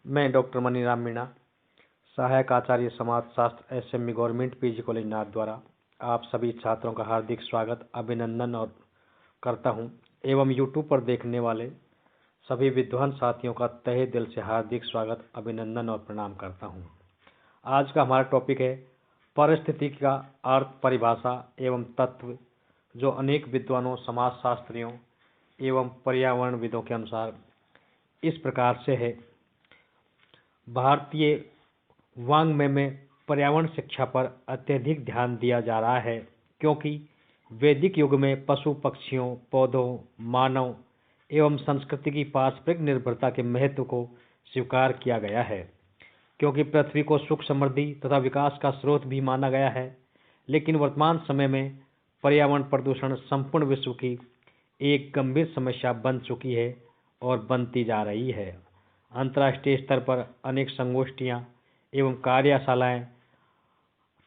मैं डॉक्टर मनीराम मीणा, सहायक आचार्य समाजशास्त्र एसएमई गवर्नमेंट पीजी कॉलेज नाथ द्वारा आप सभी छात्रों का हार्दिक स्वागत, अभिनंदन और करता हूं एवं यूट्यूब पर देखने वाले सभी विद्वान साथियों का तहे दिल से हार्दिक स्वागत, अभिनंदन और प्रणाम करता हूं। आज का हमारा टॉपिक है परिस्थिति का अर्थ, परिभाषा एवं तत्व, जो अनेक विद्वानों, समाजशास्त्रियों एवं पर्यावरणविदों के अनुसार इस प्रकार से है। भारतीय वाङ्मय में पर्यावरण शिक्षा पर अत्यधिक ध्यान दिया जा रहा है, क्योंकि वैदिक युग में पशु पक्षियों, पौधों, मानव एवं संस्कृति की पारस्परिक निर्भरता के महत्व को स्वीकार किया गया है। क्योंकि पृथ्वी को सुख, समृद्धि तथा विकास का स्रोत भी माना गया है, लेकिन वर्तमान समय में पर्यावरण प्रदूषण संपूर्ण विश्व की एक गंभीर समस्या बन चुकी है और बनती जा रही है। अंतर्राष्ट्रीय स्तर पर अनेक संगोष्ठियां एवं कार्यशालाएं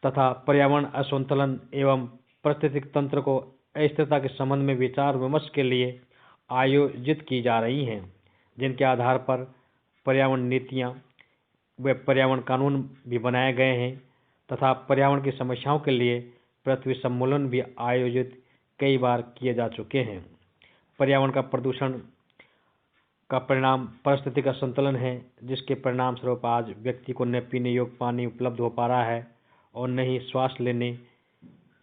तथा पर्यावरण असंतुलन एवं पारिस्थितिक तंत्र को अस्थिरता के संबंध में विचार विमर्श के लिए आयोजित की जा रही हैं, जिनके आधार पर पर्यावरण नीतियां व पर्यावरण कानून भी बनाए गए हैं तथा पर्यावरण की समस्याओं के लिए पृथ्वी सम्मेलन भी आयोजित कई बार किए जा चुके हैं। पर्यावरण का प्रदूषण का परिणाम पारिस्थितिक असंतुलन है, जिसके परिणाम स्वरूप आज व्यक्ति को न पीने योग्य पानी उपलब्ध हो पा रहा है और न ही श्वास लेने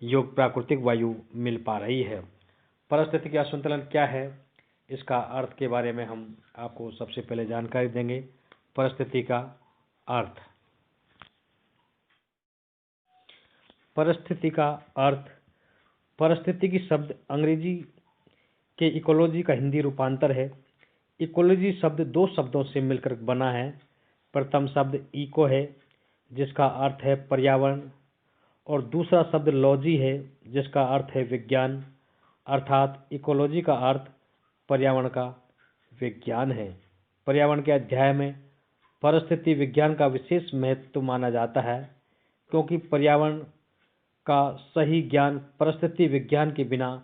योग्य प्राकृतिक वायु मिल पा रही है। पारिस्थितिक असंतुलन क्या है, इसका अर्थ के बारे में हम आपको सबसे पहले जानकारी देंगे। परिस्थिति का अर्थ। परिस्थिति का अर्थ पारिस्थितिकी शब्द अंग्रेजी के इकोलॉजी का हिंदी रूपांतर है। इकोलॉजी शब्द दो शब्दों से मिलकर बना है। प्रथम शब्द इको है, जिसका अर्थ है पर्यावरण, और दूसरा शब्द लॉजी है, जिसका अर्थ है विज्ञान। अर्थात इकोलॉजी का अर्थ पर्यावरण का विज्ञान है। पर्यावरण के अध्याय में परिस्थिति विज्ञान का विशेष महत्व माना जाता है, क्योंकि पर्यावरण का सही ज्ञान परिस्थिति विज्ञान के बिना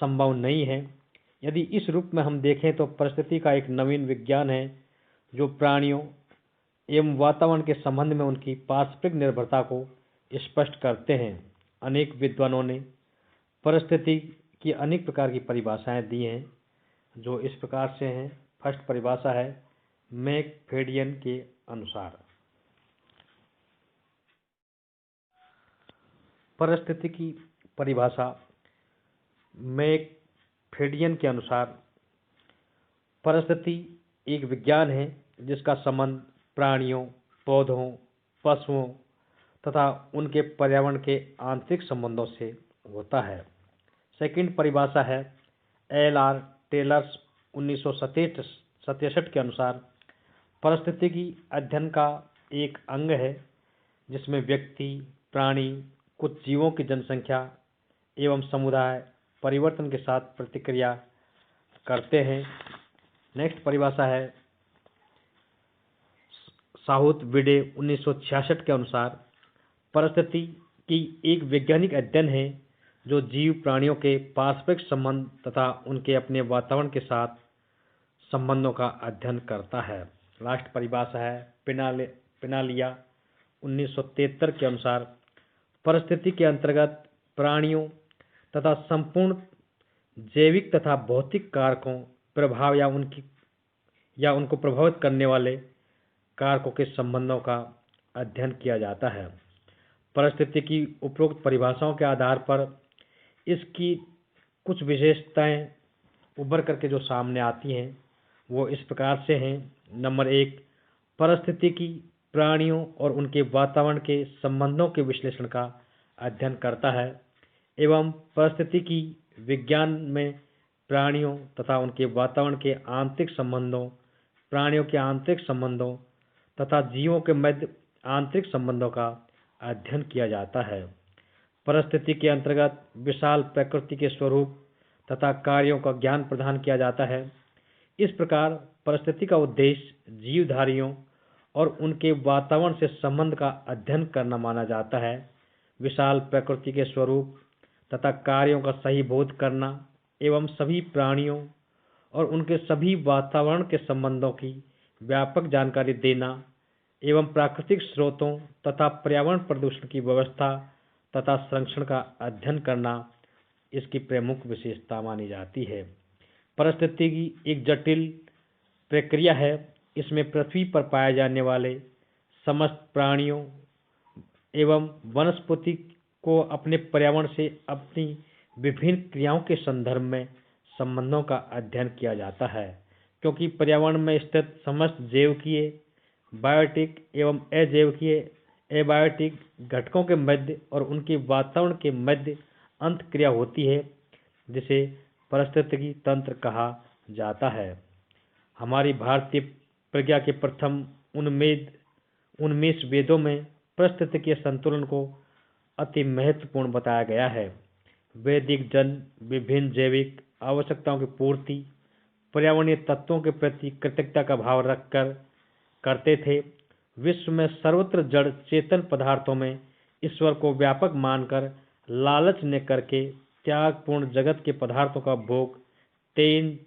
संभव नहीं है। यदि इस रूप में हम देखें तो परिस्थिति का एक नवीन विज्ञान है, जो प्राणियों एवं वातावरण के संबंध में उनकी पारस्परिक निर्भरता को स्पष्ट करते हैं। अनेक विद्वानों ने परिस्थिति की अनेक प्रकार की परिभाषाएं दी हैं, जो इस प्रकार से हैं। फर्स्ट परिभाषा है मैकफेडियन के अनुसार। परिस्थिति की परिभाषा मैकफेडियन के अनुसार परिस्थिति एक विज्ञान है, जिसका संबंध प्राणियों, पौधों, पशुओं तथा उनके पर्यावरण के आंतरिक संबंधों से होता है। सेकंड परिभाषा है एल.आर. टेलर्स 1967 के अनुसार परिस्थिति की अध्ययन का एक अंग है, जिसमें व्यक्ति, प्राणी, कुछ जीवों की जनसंख्या एवं समुदाय परिवर्तन के साथ प्रतिक्रिया करते हैं। नेक्स्ट परिभाषा है साउथ विडे 1966 के अनुसार परिस्थिति की एक वैज्ञानिक अध्ययन है, जो जीव प्राणियों के पारस्परिक संबंध तथा उनके अपने वातावरण के साथ संबंधों का अध्ययन करता है। लास्ट परिभाषा है पिनालिया 1973 के अनुसार परिस्थिति के अंतर्गत प्राणियों तथा संपूर्ण जैविक तथा भौतिक कारकों, प्रभाव या उनको प्रभावित करने वाले कारकों के संबंधों का अध्ययन किया जाता है। परिस्थिति की उपरोक्त परिभाषाओं के आधार पर इसकी कुछ विशेषताएं उभर करके जो सामने आती हैं, वो इस प्रकार से हैं। नंबर 1, परिस्थिति की प्राणियों और उनके वातावरण के संबंधों के विश्लेषण का अध्ययन करता है एवं परिस्थिति की विज्ञान में प्राणियों तथा उनके वातावरण के आंतरिक संबंधों, प्राणियों के आंतरिक संबंधों तथा जीवों के मध्य आंतरिक संबंधों का अध्ययन किया जाता है। परिस्थिति के अंतर्गत विशाल प्रकृति के स्वरूप तथा कार्यों का ज्ञान प्रदान किया जाता है। इस प्रकार परिस्थिति का उद्देश्य जीवधारियों और उनके वातावरण से संबंध का अध्ययन करना माना जाता है। विशाल प्रकृति के स्वरूप तथा कार्यों का सही बोध करना एवं सभी प्राणियों और उनके सभी वातावरण के संबंधों की व्यापक जानकारी देना एवं प्राकृतिक स्रोतों तथा पर्यावरण प्रदूषण की व्यवस्था तथा संरक्षण का अध्ययन करना इसकी प्रमुख विशेषता मानी जाती है। पारिस्थितिकी एक जटिल प्रक्रिया है। इसमें पृथ्वी पर पाए जाने वाले समस्त प्राणियों एवं वनस्पति को अपने पर्यावरण से अपनी विभिन्न क्रियाओं के संदर्भ में संबंधों का अध्ययन किया जाता है, क्योंकि पर्यावरण में स्थित समस्त जैविकीय, बायोटिक एवं अजैविकीय, एबायोटिक घटकों के मध्य और उनके वातावरण के मध्य अंतःक्रिया होती है, जिसे पारिस्थितिकी तंत्र कहा जाता है। हमारी भारतीय प्रज्ञा के प्रथम उन्मेष वेदों में पारिस्थितिकीय संतुलन को अति महत्वपूर्ण बताया गया है। वैदिक जन विभिन्न जैविक आवश्यकताओं की पूर्ति पर्यावरणीय तत्वों के प्रति कृतज्ञता का भाव रखकर करते थे। विश्व में सर्वत्र जड़ चेतन पदार्थों में ईश्वर को व्यापक मानकर लालच न करके त्यागपूर्ण जगत के पदार्थों का भोग तेन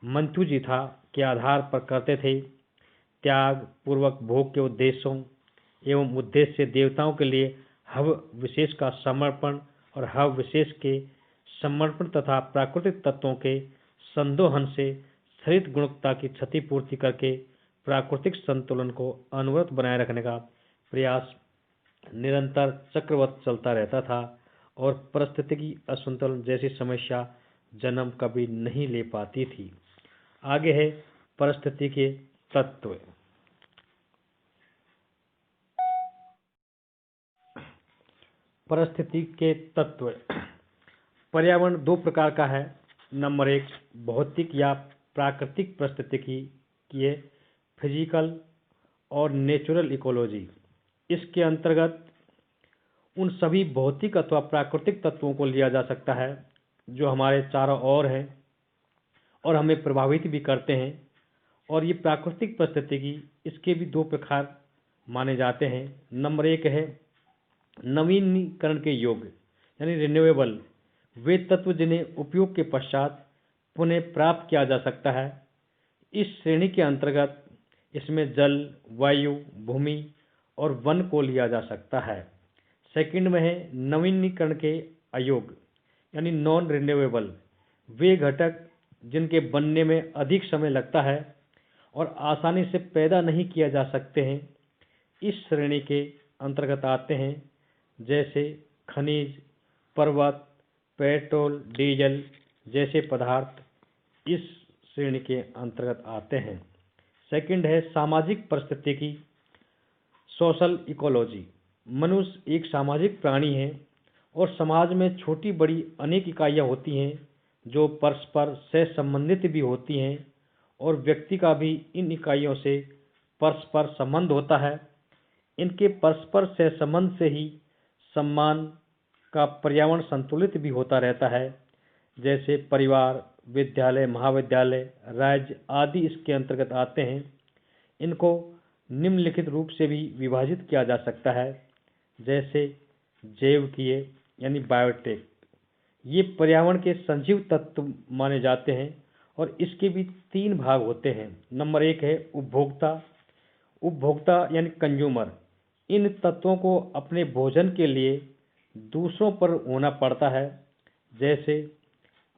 मंथुजी था के आधार पर करते थे। त्याग पूर्वक भोग के उद्देश्यों एवं उद्देश्य से देवताओं के लिए हव विशेष का समर्पण और हव विशेष के समर्पण तथा प्राकृतिक तत्वों के संदोहन से शरीर गुणवत्ता की क्षतिपूर्ति करके प्राकृतिक संतुलन को अनवरत बनाए रखने का प्रयास निरंतर चक्रवत चलता रहता था और पारिस्थितिकी असंतुलन जैसी समस्या जन्म कभी नहीं ले पाती थी। आगे है पारिस्थितिकी के तत्व। पारिस्थितिकी के तत्व। पर्यावरण दो प्रकार का है। नंबर 1 भौतिक या प्राकृतिक पारिस्थितिकी की फिजिकल और नेचुरल इकोलॉजी। इसके अंतर्गत उन सभी भौतिक अथवा प्राकृतिक तत्वों को लिया जा सकता है जो हमारे चारों ओर हैं और हमें प्रभावित भी करते हैं। और ये प्राकृतिक पारिस्थितिकी इसके भी दो प्रकार माने जाते हैं। नंबर 1 है नवीनीकरण के योग्य यानी रिन्यूएबल, वे तत्व जिन्हें उपयोग के पश्चात पुनः प्राप्त किया जा सकता है। इस श्रेणी के अंतर्गत इसमें जल, वायु, भूमि और वन को लिया जा सकता है। सेकंड में है नवीनीकरण के अयोग्य यानी नॉन रिन्यूएबल, वे घटक जिनके बनने में अधिक समय लगता है और आसानी से पैदा नहीं किया जा सकते हैं। इस श्रेणी के अंतर्गत आते हैं जैसे खनिज, पर्वत, पेट्रोल, डीजल जैसे पदार्थ इस श्रेणी के अंतर्गत आते हैं। सेकंड है सामाजिक पारिस्थितिकी, सोशल इकोलॉजी। मनुष्य एक सामाजिक प्राणी है और समाज में छोटी बड़ी अनेक इकाइयाँ होती हैं जो परस्पर से संबंधित भी होती हैं और व्यक्ति का भी इन इकाइयों से परस्पर संबंध होता है। इनके परस्पर से संबंध से ही सम्मान का पर्यावरण संतुलित भी होता रहता है। जैसे परिवार, विद्यालय, महाविद्यालय, राज्य आदि इसके अंतर्गत आते हैं। इनको निम्नलिखित रूप से भी विभाजित किया जा सकता है जैसे जैविकीय यानी बायोटेक, ये पर्यावरण के सजीव तत्व माने जाते हैं और इसके भी 3 भाग होते हैं। नंबर 1 है उपभोक्ता यानी कंज्यूमर। इन तत्वों को अपने भोजन के लिए दूसरों पर होना पड़ता है जैसे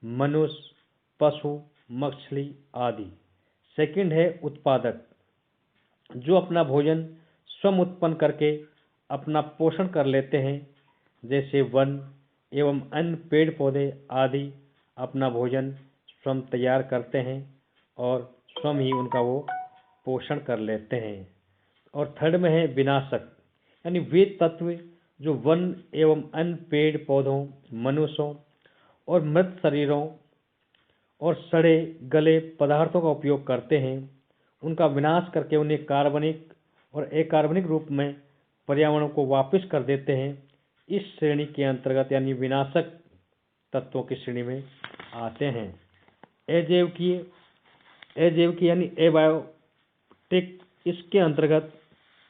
मनुष्य, पशु, मछली आदि। सेकंड है उत्पादक, जो अपना भोजन स्वयं उत्पन्न करके अपना पोषण कर लेते हैं जैसे वन एवं अन्य पेड़ पौधे आदि अपना भोजन स्वयं तैयार करते हैं और स्वयं ही उनका वो पोषण कर लेते हैं। और थर्ड में है विनाशक यानी वे तत्व जो वन एवं अन्य पेड़ पौधों, मनुष्यों और मृत शरीरों और सड़े गले पदार्थों का उपयोग करते हैं, उनका विनाश करके उन्हें कार्बनिक और अकार्बनिक रूप में पर्यावरण को वापस कर देते हैं। इस श्रेणी के अंतर्गत यानी विनाशक तत्वों की श्रेणी में आते हैं। अजैविकीय यानी एबायोटिक, इसके अंतर्गत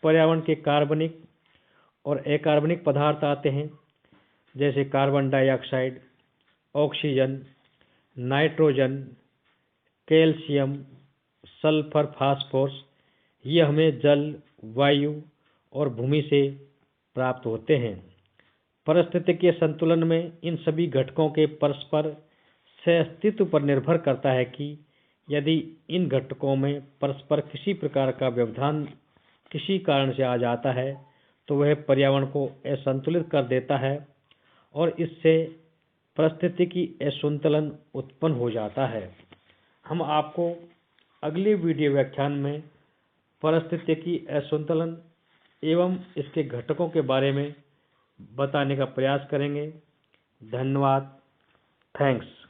पर्यावरण के कार्बनिक और अकार्बनिक पदार्थ आते हैं जैसे carbon dioxide, oxygen, nitrogen, calcium, sulphur, phosphorus ये हमें जल, वायु और भूमि से प्राप्त होते हैं। पारिस्थितिकीय संतुलन में इन सभी घटकों के परस्पर सहअस्तित्व पर निर्भर करता है कि यदि इन घटकों में परस्पर किसी प्रकार का व्यवधान किसी कारण से आ जाता है तो वह पर्यावरण को असंतुलित कर देता है और इससे पारिस्थितिकी असंतुलन उत्पन्न हो जाता है। हम आपको अगले वीडियो व्याख्यान में पारिस्थितिकी असंतुलन एवं इसके घटकों के बारे में बताने का प्रयास करेंगे। धन्यवाद। थैंक्स।